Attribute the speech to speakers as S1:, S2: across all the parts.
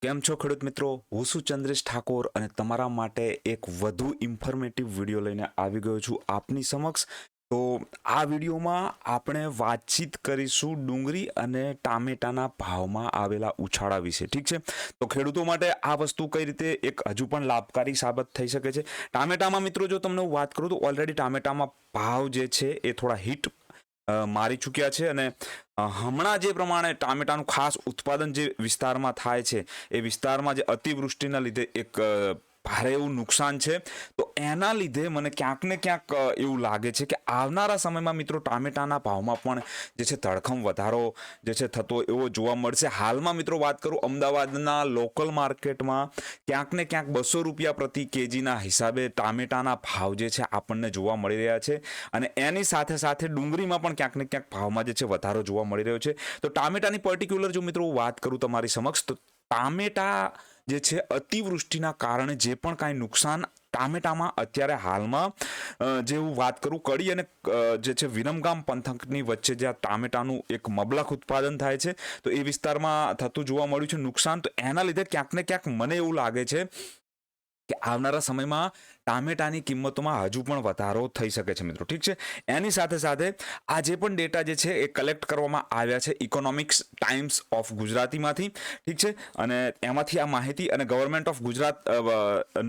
S1: કેમ છો ખેડૂત મિત્રો? હું છું ચંદ્રેશ ઠાકોર અને તમારા માટે એક વધુ ઇન્ફોર્મેટિવ વિડીયો લઈને આવી ગયો છું આપની સમક્ષ. તો આ વિડીયોમાં આપણે વાતચીત કરીશું ડુંગળી અને ટામેટાના ભાવમાં આવેલા ઉછાળા વિશે. ઠીક છે, તો ખેડૂતો માટે આ વસ્તુ કઈ રીતે એક હજુ પણ લાભકારી સાબિત થઈ શકે છે. ટામેટામાં મિત્રો જો તમને હું વાત કરું તો ઓલરેડી ટામેટામાં ભાવ જે છે એ થોડા હિટ મારી ચૂક્યા છે અને હમણાં જે પ્રમાણે ટામેટાનું ખાસ ઉત્પાદન જે વિસ્તારમાં થાય છે એ વિસ્તારમાં જે અતિવૃષ્ટિના લીધે એક ભારે એવું નુકસાન છે. તો એના લીધે મને ક્યાંક ને ક્યાંક એવું લાગે છે કે આવનારા સમયમાં મિત્રો ટામેટાના ભાવમાં પણ જે છે ધડખમ વધારો જે છે થતો એવો જોવા મળશે. હાલમાં મિત્રો વાત કરું અમદાવાદના લોકલ માર્કેટમાં ક્યાંક ને ક્યાંક 200 રૂપિયા પ્રતિ કેજીના હિસાબે ટામેટાના ભાવ જે છે આપણને જોવા મળી રહ્યા છે અને એની સાથે સાથે ડુંગળીમાં પણ ક્યાંક ને ક્યાંક ભાવમાં જે છે વધારો જોવા મળી રહ્યો છે. તો ટામેટાની પર્ટિક્યુલર જો મિત્રો વાત કરું તમારી સમક્ષ, તો ટામેટા જે છે અતિવૃષ્ટિના કારણે જે પણ કાંઈ નુકસાન ટામેટામાં અત્યારે હાલમાં જે હું વાત કરું કડી અને જે છે વિરમગામ પંથકની વચ્ચે જ્યાં ટામેટાનું એક મબલખ ઉત્પાદન થાય છે તો એ વિસ્તારમાં થતું જોવા મળ્યું છે નુકસાન. તો એના લીધે ક્યાંક ને ક્યાંક મને એવું લાગે છે કે આવનારા સમયમાં ટામેટાની કિંમતોમાં હજુ પણ વધારો થઈ શકે છે મિત્રો. ઠીક છે, એની સાથે સાથે આ જે પણ ડેટા જે છે એ કલેક્ટ કરવામાં આવ્યા છે ઇકોનોમિક્સ ટાઈમ્સ ઓફ ગુજરાતીમાંથી. ઠીક છે, અને એમાંથી આ માહિતી અને ગવર્મેન્ટ ઓફ ગુજરાત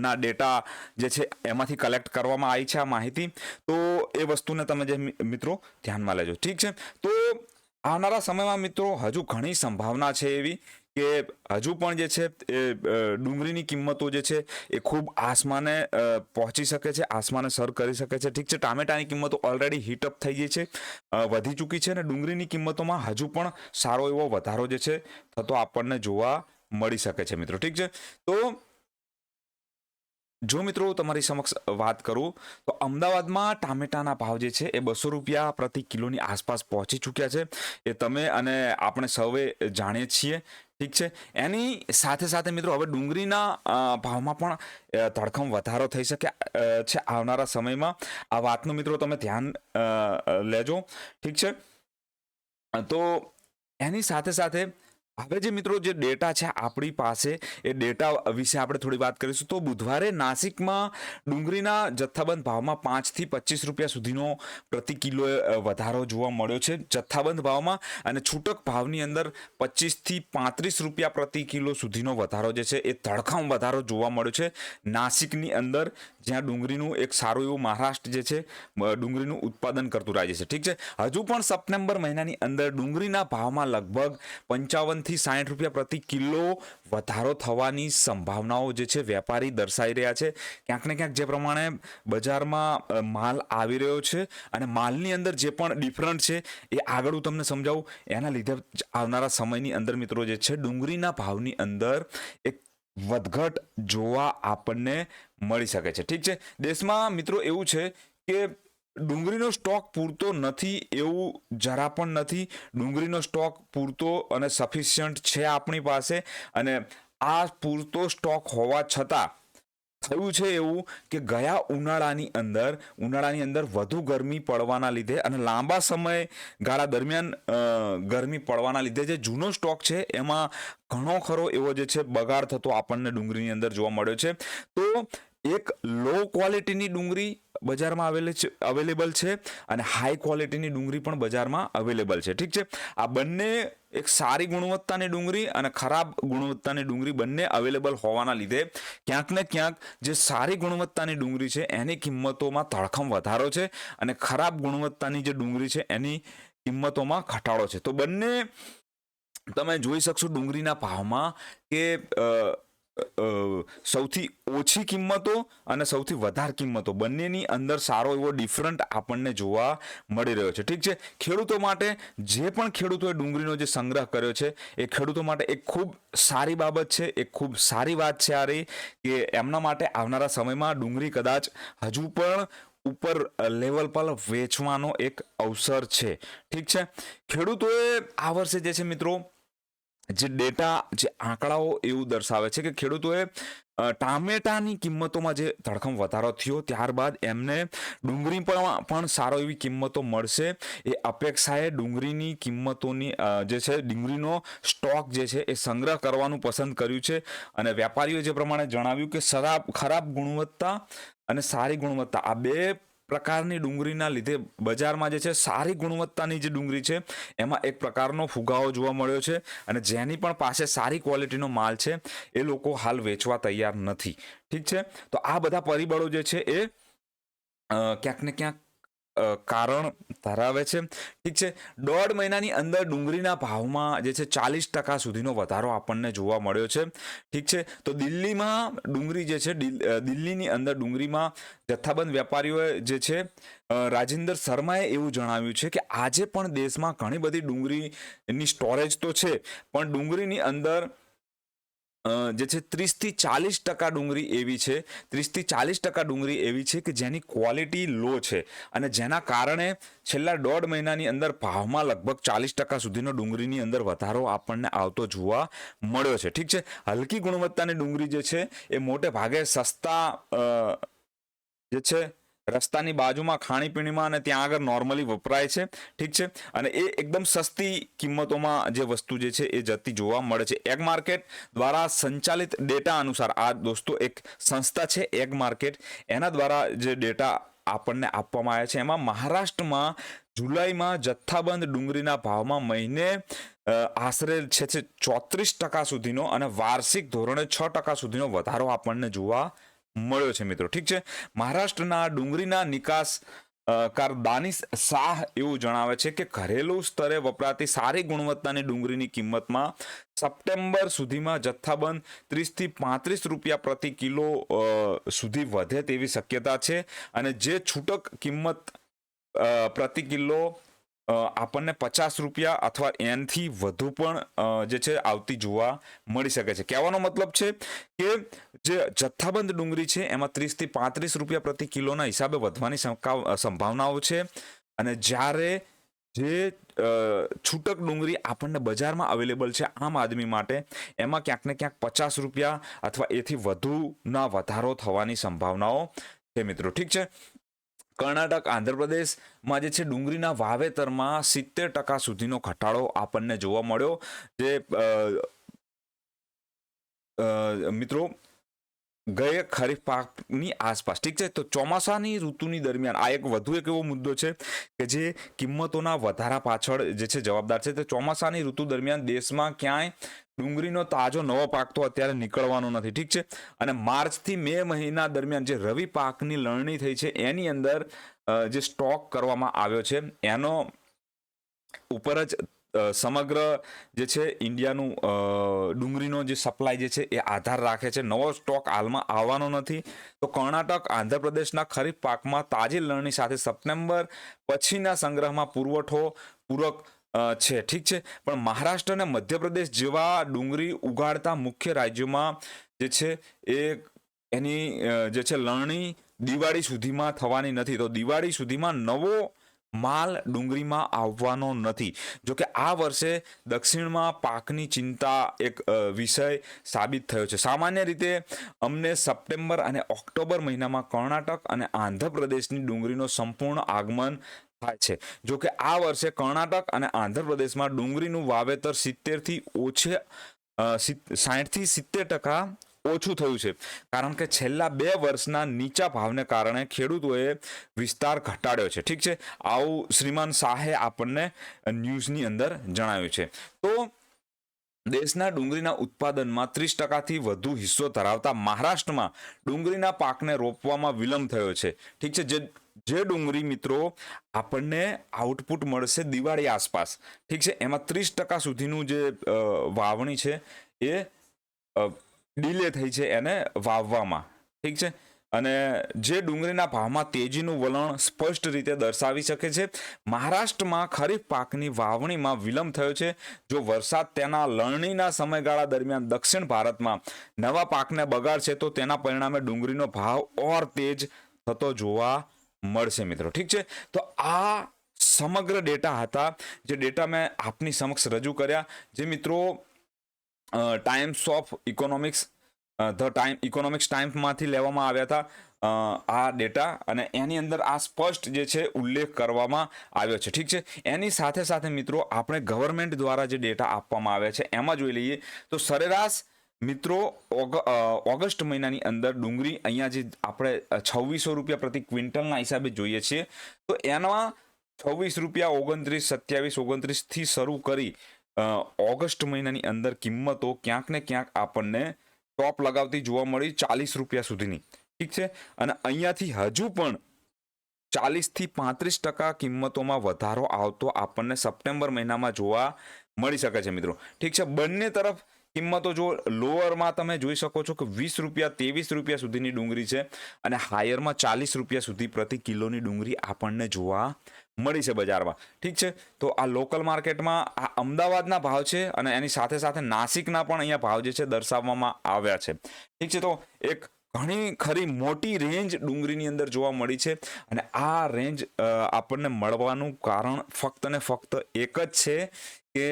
S1: ના ડેટા જે છે એમાંથી કલેક્ટ કરવામાં આવી છે આ માહિતી. તો એ વસ્તુને તમે જે મિત્રો ધ્યાનમાં લેજો. ઠીક છે, તો આવનારા સમયમાં મિત્રો હજુ ઘણી સંભાવના છે એવી કે હજુ પણ જે છે એ ડુંગળીની કિંમતો જે છે એ ખૂબ આસમાને પહોંચી શકે છે, આસમાને સર કરી શકે છે. ઠીક છે, ટામેટાની કિંમતો ઓલરેડી હીટઅપ થઈ ગઈ છે, વધી ચૂકી છે અને ડુંગળીની કિંમતોમાં હજુ પણ સારો એવો વધારો જે છે થતો આપણને જોવા મળી શકે છે મિત્રો. ઠીક છે, તો જો મિત્રો તમારી સમક્ષ વાત કરું તો અમદાવાદમાં ટામેટાના ભાવ જે છે એ 200 રૂપિયા પ્રતિ કિલોની આસપાસ પહોંચી ચૂક્યા છે. એ તમે અને આપણે સૌએ જાણીએ છીએ. ઠીક છે, એની સાથે સાથે મિત્રો હવે ડુંગળીના ભાવમાં પણ ધડખમ વધારો થઈ શકે છે આવનારા સમયમાં. આ વાતનું મિત્રો તમે ધ્યાન લેજો. ઠીક છે, તો એની સાથે સાથે હવે જે મિત્રો જે ડેટા છે આપણી પાસે એ ડેટા વિશે આપણે થોડી વાત કરીશું. તો બુધવારે નાસિકમાં ડુંગળીના જથ્થાબંધ ભાવમાં 5 થી 25 રૂપિયા સુધીનો પ્રતિ કિલો વધારો જોવા મળ્યો છે જથ્થાબંધ ભાવમાં, અને છૂટક ભાવની અંદર 25 થી 35 રૂપિયા પ્રતિ કિલો સુધીનો વધારો જે છે એ ધડખમ વધારો જોવા મળ્યો છે નાસિકની અંદર, જ્યાં ડુંગળીનું એક સારું એવું મહારાષ્ટ્ર જે છે ડુંગળીનું ઉત્પાદન કરતું રાજ્ય છે. ઠીક છે, હજુ પણ સપ્ટેમ્બર મહિનાની અંદર ડુંગળીના ભાવમાં લગભગ 55 થી 60 રૂપિયા પ્રતિ કિલો વધારો થવાની સંભાવનાઓ જે છે વેપારી દર્શાવી રહ્યા છે. ક્યાંક ને ક્યાંક જે પ્રમાણે બજારમાં માલ આવી રહ્યો છે અને માલની અંદર જે પણ ડિફરન્ટ છે એ આગળ હું તમને સમજાવું. એના લીધે આવનારા સમયની અંદર મિત્રો જે છે ડુંગળીના ભાવની અંદર એક વધઘટ જોવા આપણને મળી શકે છે. ઠીક છે, દેશમાં મિત્રો એવું છે કે ડુંગળીનો સ્ટોક પૂરતો નથી એવું જરા પણ નથી. ડુંગળીનો સ્ટોક પૂરતો અને સફિશિયન્ટ છે આપણી પાસે, અને આ પૂરતો સ્ટોક હોવા છતાં થયું છે એવું કે ગયા ઉનાળાની અંદર વધુ ગરમી પડવાના લીધે અને લાંબા સમય ગાળા દરમિયાન ગરમી પડવાના લીધે જે જૂનો સ્ટોક છે એમાં ઘણો ખરો એવો જે છે બગાડ થતો આપણને ડુંગળીની અંદર જોવા મળ્યો છે. તો એક લો ક્વોલિટીની ડુંગળી બજારમાં અવેલેબલ છે અને હાઈ ક્વોલિટીની ડુંગળી પણ બજારમાં અવેલેબલ છે. ઠીક છે, આ બંને એક સારી ગુણવત્તાની ડુંગળી અને ખરાબ ગુણવત્તાની ડુંગળી બંને અવેલેબલ હોવાના લીધે ક્યાંક ને ક્યાંક જે સારી ગુણવત્તાની ડુંગળી છે એની કિંમતોમાં ધડખમ વધારો છે અને ખરાબ ગુણવત્તાની જે ડુંગળી છે એની કિંમતોમાં ઘટાડો છે. તો બંને તમે જોઈ શકશો ડુંગળીના ભાવમાં કે સૌથી ઓછી કિંમતો અને સૌથી વધારે કિંમતો બંનેની અંદર સારો એવો ડિફરન્ટ આપણને જોવા મળી રહ્યો છે. ઠીક છે, ખેડૂતો માટે જે પણ ખેડૂતોએ ડુંગળીનો જે સંગ્રહ કર્યો છે એ ખેડૂતો માટે એક ખૂબ સારી બાબત છે, એક ખૂબ સારી વાત છે આ રહી કે એમના માટે આવનારા સમયમાં ડુંગળી કદાચ હજુ પણ ઉપર લેવલ પર વેચવાનો એક અવસર છે. ઠીક છે, ખેડૂતોએ આ વર્ષે જે છે મિત્રો જે ડેટા, જે આંકડાઓ એવું દર્શાવે છે કે ખેડૂતોએ ટામેટાની કિંમતોમાં જે ધડકમ વધારો થયો ત્યારબાદ એમને ડુંગળી પણ સારો એવી કિંમતો મળશે એ અપેક્ષાએ ડુંગળીની કિંમતોની જે છે ડુંગળીનો સ્ટોક જે છે એ સંગ્રહ કરવાનું પસંદ કર્યું છે. અને વેપારીઓ જે પ્રમાણે જણાવ્યું કે ખરાબ ગુણવત્તા અને સારી ગુણવત્તા આ બે પ્રકારની ડુંગળીના લીધે બજારમાં જે છે સારી ગુણવત્તાની જે ડુંગળી છે એમાં એક પ્રકારનો ફુગાવો જોવા મળ્યો છે. અને જેની પણ પાસે સારી ક્વોલિટીનો માલ છે એ લોકો હાલ વેચવા તૈયાર નથી. ઠીક છે, તો આ બધા પરિબળો જે છે એ ક્યાંક ને ક્યાંક કારણ ધરાવે છે. ઠીક છે, 1.5 મહિનાની અંદર ડુંગળીના ભાવમાં જે છે 40% સુધીનો વધારો આપણને જોવા મળ્યો છે. ઠીક છે, તો દિલ્હીમાં ડુંગળી જે છે દિલ્હીની અંદર ડુંગળીમાં જથ્થાબંધ વેપારીઓએ જે છે રાજેન્દ્ર શર્માએ એવું જણાવ્યું છે કે આજે પણ દેશમાં ઘણી બધી ડુંગળીની સ્ટોરેજ તો છે પણ ડુંગળીની અંદર જે છે 30-40% ડુંગળી એવી છે 30-40% ડુંગળી એવી છે કે જેની ક્વોલિટી લો છે અને જેના કારણે છેલ્લા 1.5 મહિનાની અંદર ભાવમાં લગભગ 40% સુધીનો ડુંગળીની અંદર વધારો આપણને આવતો જોવા મળ્યો છે. ઠીક છે, હલકી ગુણવત્તાની ડુંગળી જે છે એ મોટે ભાગે સસ્તા જે છે રસ્તાની બાજુમાં ખાણીપીણીમાં અને ત્યાં આગળ નોર્મલી વપરાય છે. ઠીક છે, અને એ એકદમ સસ્તી કિંમતોમાં જે વસ્તુ જે છે એ જતી જોવા મળે છે. એગ માર્કેટ દ્વારા સંચાલિત ડેટા અનુસાર આ દોસ્તો એક સંસ્થા છે એગ માર્કેટ, એના દ્વારા જે ડેટા આપણને આપવામાં આવ્યા છે એમાં મહારાષ્ટ્રમાં જુલાઈમાં જથ્થાબંધ ડુંગળીના ભાવમાં મહિને આશરે છે 34% સુધીનો અને વાર્ષિક ધોરણે 6% સુધીનો વધારો આપણને જોવા મળ્યો છે મિત્રો. ઠીક છે, મહારાષ્ટ્રના ડુંગળીના નિકાસ કાર દાનિશ શાહ એવું જણાવે છે કે ઘરેલું સ્તરે વપરાતી સારી ગુણવત્તાની ડુંગળીની કિંમતમાં સપ્ટેમ્બર સુધીમાં જથ્થાબંધ 30-35 રૂપિયા પ્રતિ કિલો સુધી વધે તેવી શક્યતા છે. અને જે છૂટક કિંમત પ્રતિ કિલો આપણને 50 રૂપિયા અથવા એનથી વધુ પણ જે છે આવતી જોવા મળી શકે છે. કહેવાનો મતલબ છે કે જે જથ્થાબંધ ડુંગળી છે એમાં 30-35 રૂપિયા પ્રતિ કિલોના હિસાબે વધવાની સંભાવનાઓ છે. અને જ્યારે જે છૂટક ડુંગળી આપણને બજારમાં અવેલેબલ છે આમ આદમી માટે એમાં ક્યાંક ને ક્યાંક 50 રૂપિયા અથવા એથી વધુના વધારો થવાની સંભાવનાઓ છે મિત્રો. ઠીક છે, કર્ણાટક આંધ્રપ્રદેશમાં જે છે ડુંગળીના વાવેતરમાં 70% સુધીનો ઘટાડો આપણને જોવા મળ્યો. જે મિત્રો ગયે ખરીફ પાકની આસપાસ. ઠીક છે, તો ચોમાસાની ઋતુની દરમિયાન આ એક વધુ એક એવો મુદ્દો છે કે જે કિંમતોના વધારા પાછળ જે છે જવાબદાર છે. તો ચોમાસાની ઋતુ દરમિયાન દેશમાં ક્યાંય ડુંગળીનો તાજો નવો પાક તો અત્યારે નીકળવાનો નથી. ઠીક છે, અને માર્ચથી મે મહિના દરમિયાન જે રવિ પાકની લણણી થઈ છે એની અંદર જે સ્ટોક કરવામાં આવ્યો છે એનો ઉપર જ સમગ્ર જે છે ઇન્ડિયાનું ડુંગળીનો જે સપ્લાય જે છે એ આધાર રાખે છે. નવો સ્ટોક હાલમાં આવવાનો નથી. તો કર્ણાટક આંધ્રપ્રદેશના ખરીફ પાકમાં તાજી લણણી સાથે સપ્ટેમ્બર પછીના સંગ્રહમાં પુરવઠો પૂરક છે. ઠીક છે, પણ મહારાષ્ટ્ર અને મધ્યપ્રદેશ જેવા ડુંગળી ઉગાડતા મુખ્ય રાજ્યોમાં જે છે એ એની જે છે લણણી દિવાળી સુધીમાં થવાની નથી. તો દિવાળી સુધીમાં નવો માલ ડુંગળીમાં આવવાનો નથી. જોકે આ વર્ષે દક્ષિણમાં પાકની ચિંતા એક વિષય સાબિત થયો છે. સામાન્ય રીતે અમને સપ્ટેમ્બર અને ઓક્ટોબર મહિનામાં કર્ણાટક અને આંધ્રપ્રદેશની ડુંગળીનો સંપૂર્ણ આગમન થાય છે. જોકે આ વર્ષે કર્ણાટક અને આંધ્રપ્રદેશમાં ડુંગળીનું વાવેતર 60-70% ઓછું થયું છે. કારણ કે છેલ્લા 2 વર્ષના નીચા ભાવને કારણે ખેડૂતોએ વિસ્તાર ઘટાડ્યો છે. ઠીક છે, આવું શ્રીમાન શાહે આપણને ન્યૂઝની અંદર જણાવ્યું છે. તો દેશના ડુંગળીના ઉત્પાદનમાં 30%થી વધુ હિસ્સો ધરાવતા મહારાષ્ટ્રમાં ડુંગળીના પાકને રોપવામાં વિલંબ થયો છે. ઠીક છે, જે ડુંગળી મિત્રો આપણને આઉટપુટ મળશે દિવાળી આસપાસ. ઠીક છે, એમાં 30% સુધીનું જે વાવણી છે એ ડિલે થઈ છે એને વાવવામાં. ઠીક છે, અને જે ડુંગળીના ભાવમાં તેજીનું વલણ સ્પષ્ટ રીતે દર્શાવી શકે છે. મહારાષ્ટ્રમાં ખરીફ પાકની વાવણીમાં વિલંબ થયો છે. જો વરસાદ તેના લણણીના સમયગાળા દરમિયાન દક્ષિણ ભારતમાં નવા પાકને બગાડશે તો તેના પરિણામે ડુંગળીનો ભાવ ઓર તેજ થતો જોવા મળશે મિત્રો. ઠીક છે, તો આ સમગ્ર ડેટા હતા જે ડેટા મેં આપની સમક્ષ રજૂ કર્યા. જે મિત્રો ટાઈમ્સ ઓફ ઇકોનોમિક્સ ઇકોનોમિક્સ ટાઈમ્સમાંથી લેવામાં આવ્યા હતા આ ડેટા, અને એની અંદર આ સ્પષ્ટ જે છે ઉલ્લેખ કરવામાં આવ્યો છે. ઠીક છે. એની સાથે સાથે મિત્રો આપણે ગવર્મેન્ટ દ્વારા જે ડેટા આપવામાં આવ્યા છે એમાં જોઈ લઈએ તો સરેરાશ મિત્રો ઓગસ્ટ મહિનાની અંદર ડુંગળી અહીંયા જે આપણે 2600 રૂપિયા પ્રતિ ક્વિન્ટલના હિસાબે જોઈએ છીએ, તો એમાં 26 રૂપિયા 29, 27, 29 થી શરૂ કરી ઓગસ્ટ મહિનાની અંદર કિંમતો ક્યાંક ને ક્યાંક આપણને ટોપ લગાવતી જોવા મળી 40 રૂપિયા સુધીની. ઠીક છે. અને અહીંયાથી હજુ પણ 40 થી 35% કિંમતોમાં વધારો આવતો આપણને સપ્ટેમ્બર મહિનામાં જોવા મળી શકે છે મિત્રો. ઠીક છે. બંને તરફ કિંમતો જો લોઅરમાં તમે જોઈ શકો છો કે 20 રૂપિયા 23 રૂપિયા સુધીની ડુંગળી છે, અને હાયરમાં 40 રૂપિયા સુધી પ્રતિ કિલોની ડુંગળી આપણને જોવા મળી છે બજારમાં. ઠીક છે. તો આ લોકલ માર્કેટમાં આ અમદાવાદના ભાવ છે, અને એની સાથે સાથે નાસિકના પણ અહીંયા ભાવ જે છે દર્શાવવામાં આવ્યા છે. ઠીક છે. તો એક ઘણી ખરી મોટી રેન્જ ડુંગળીની અંદર જોવા મળી છે, અને આ રેન્જ આપણને મળવાનું કારણ ફક્ત ને ફક્ત એક જ છે કે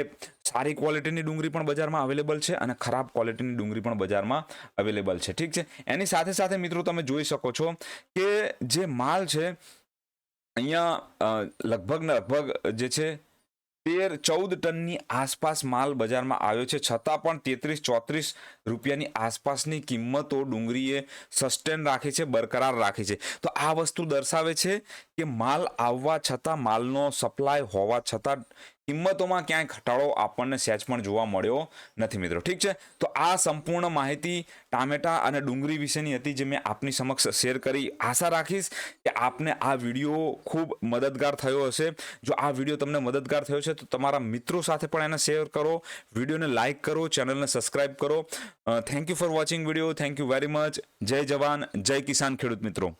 S1: સારી ક્વોલિટીની ડુંગળી પણ બજારમાં અવેલેબલ છે અને ખરાબ ક્વોલિટીની ડુંગળી પણ બજારમાં અવેલેબલ છે. ઠીક છે. એની સાથે સાથે મિત્રો તમે જોઈ શકો છો કે જે માલ છે અહીંયા લગભગ ને લગભગ જે છે 13-14 ટનની આસપાસ માલ બજારમાં આવ્યો છે, છતાં પણ 33-34 રૂપિયાની આસપાસની કિંમતો ડુંગળીએ સસ્ટેન રાખી છે, બરકરાર રાખી છે. તો આ વસ્તુ દર્શાવે છે કે માલ આવવા છતાં, માલનો સપ્લાય હોવા છતાં કિંમતોમાં ક્યાંય ઘટાડો આપણને સહેજ પણ જોવા મળ્યો નથી મિત્રો. ઠીક છે. તો આ સંપૂર્ણ માહિતી ટામેટા અને ડુંગળી વિશેની હતી જે મેં આપની સમક્ષ શેર કરી. આશા રાખીશ કે આપને આ વિડીયો ખૂબ મદદગાર થયો હશે. જો આ વિડીયો તમને મદદગાર થયો છે તો તમારા મિત્રો સાથે પણ એને શેર કરો, વિડીયોને લાઇક કરો, ચેનલને સબસ્ક્રાઇબ કરો. Thank you for watching video. Thank you very much. જય જવાન, જય કિસાન ખેડૂત મિત્રો.